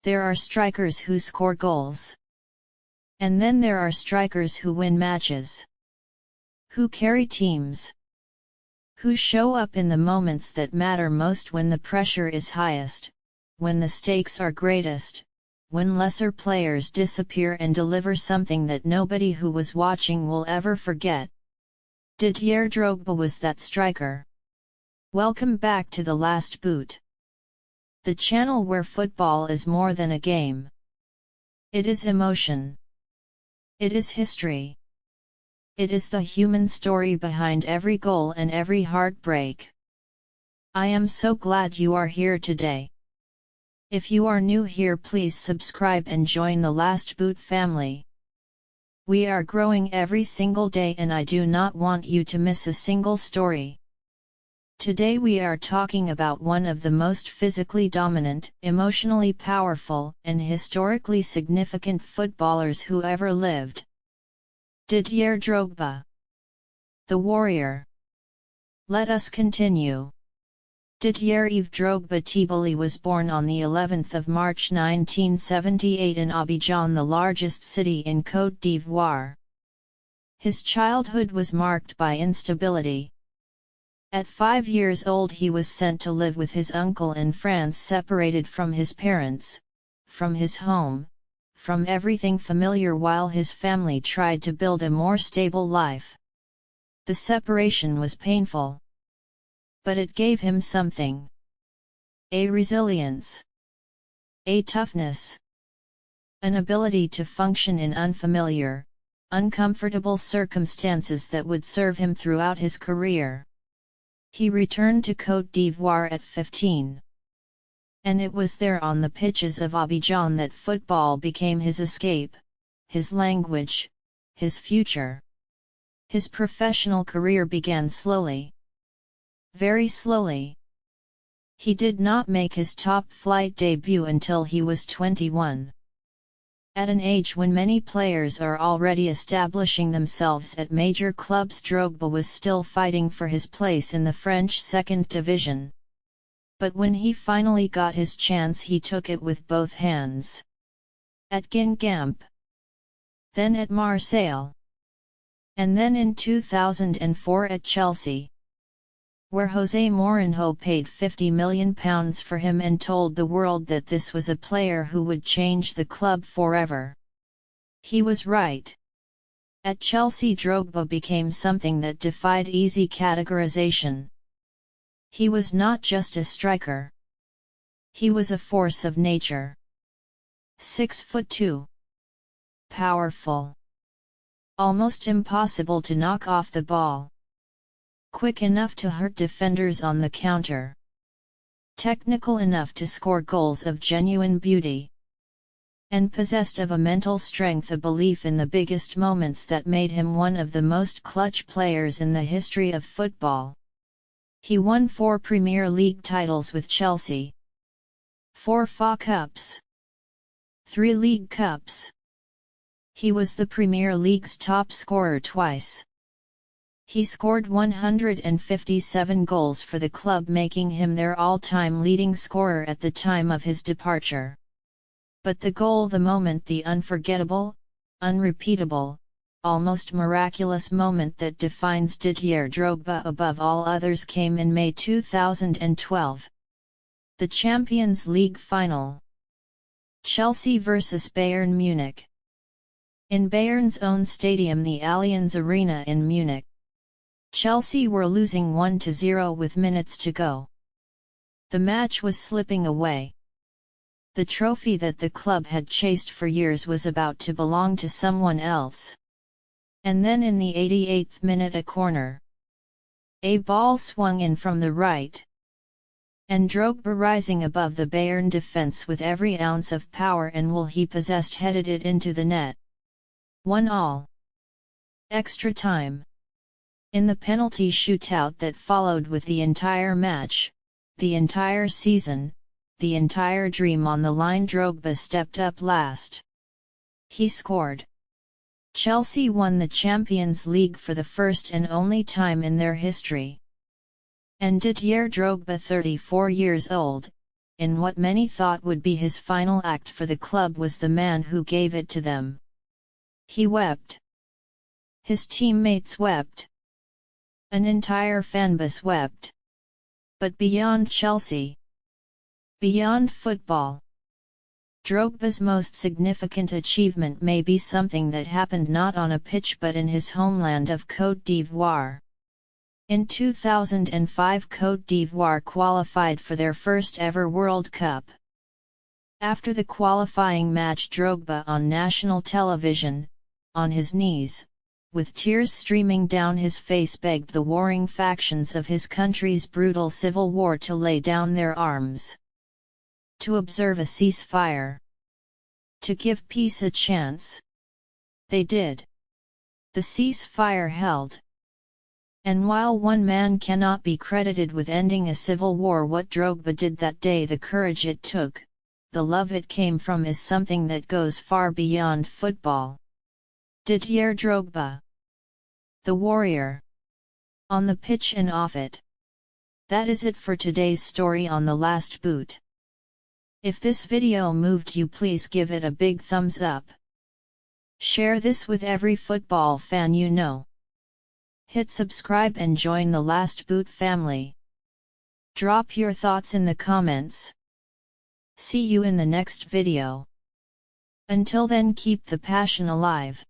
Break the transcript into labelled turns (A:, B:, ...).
A: There are strikers who score goals. And then there are strikers who win matches. Who carry teams. Who show up in the moments that matter most when the pressure is highest, when the stakes are greatest, when lesser players disappear and deliver something that nobody who was watching will ever forget. Didier Drogba was that striker. Welcome back to The Last Boot, the channel where football is more than a game. It is emotion. It is history. It is the human story behind every goal and every heartbreak. I am so glad you are here today. If you are new here, please subscribe and join the Last Boot family. We are growing every single day and I do not want you to miss a single story. Today we are talking about one of the most physically dominant, emotionally powerful, and historically significant footballers who ever lived. Didier Drogba, the warrior. Let us continue. Didier Yves Drogba Tiboli was born on the 11th of March 1978 in Abidjan, the largest city in Côte d'Ivoire. His childhood was marked by instability. At 5 years old he was sent to live with his uncle in France, separated from his parents, from his home, from everything familiar, while his family tried to build a more stable life. The separation was painful. But it gave him something. A resilience. A toughness. An ability to function in unfamiliar, uncomfortable circumstances that would serve him throughout his career. He returned to Côte d'Ivoire at 15. And it was there on the pitches of Abidjan that football became his escape, his language, his future. His professional career began slowly. Very slowly. He did not make his top-flight debut until he was 21. At an age when many players are already establishing themselves at major clubs, Drogba was still fighting for his place in the French second division. But when he finally got his chance, he took it with both hands. At Guingamp. Then at Marseille. And then in 2004 at Chelsea, where José Mourinho paid £50 million for him and told the world that this was a player who would change the club forever. He was right. At Chelsea, Drogba became something that defied easy categorization. He was not just a striker. He was a force of nature. 6'2". Powerful. Almost impossible to knock off the ball. Quick enough to hurt defenders on the counter. Technical enough to score goals of genuine beauty. And possessed of a mental strength, a belief in the biggest moments that made him one of the most clutch players in the history of football. He won 4 Premier League titles with Chelsea. 4 FA Cups. 3 League Cups. He was the Premier League's top scorer twice. He scored 157 goals for the club, making him their all-time leading scorer at the time of his departure. But the goal, the moment, the unforgettable, unrepeatable, almost miraculous moment that defines Didier Drogba above all others came in May 2012. The Champions League final. Chelsea vs Bayern Munich. In Bayern's own stadium, the Allianz Arena in Munich. Chelsea were losing 1-0 with minutes to go. The match was slipping away. The trophy that the club had chased for years was about to belong to someone else. And then in the 88th minute, a corner. A ball swung in from the right. And Drogba, rising above the Bayern defense with every ounce of power and will he possessed, headed it into the net. 1-1. Extra time. In the penalty shootout that followed, with the entire match, the entire season, the entire dream on the line, Drogba stepped up last. He scored. Chelsea won the Champions League for the first and only time in their history. And Didier Drogba, 34 years old, in what many thought would be his final act for the club was the man who gave it to them. He wept. His teammates wept. An entire fanbase wept. But beyond Chelsea, beyond football, Drogba's most significant achievement may be something that happened not on a pitch but in his homeland of Côte d'Ivoire. In 2005, Côte d'Ivoire qualified for their first ever World Cup. After the qualifying match, Drogba on national television, on his knees, with tears streaming down his face, begged the warring factions of his country's brutal civil war to lay down their arms, to observe a ceasefire, to give peace a chance. They did. The ceasefire held. And while one man cannot be credited with ending a civil war, what Drogba did that day, the courage it took, the love it came from, is something that goes far beyond football. Didier Drogba, the warrior, on the pitch and off it. That is it for today's story on The Last Boot. If this video moved you, please give it a big thumbs up. Share this with every football fan you know. Hit subscribe and join the Last Boot family. Drop your thoughts in the comments. See you in the next video. Until then, keep the passion alive.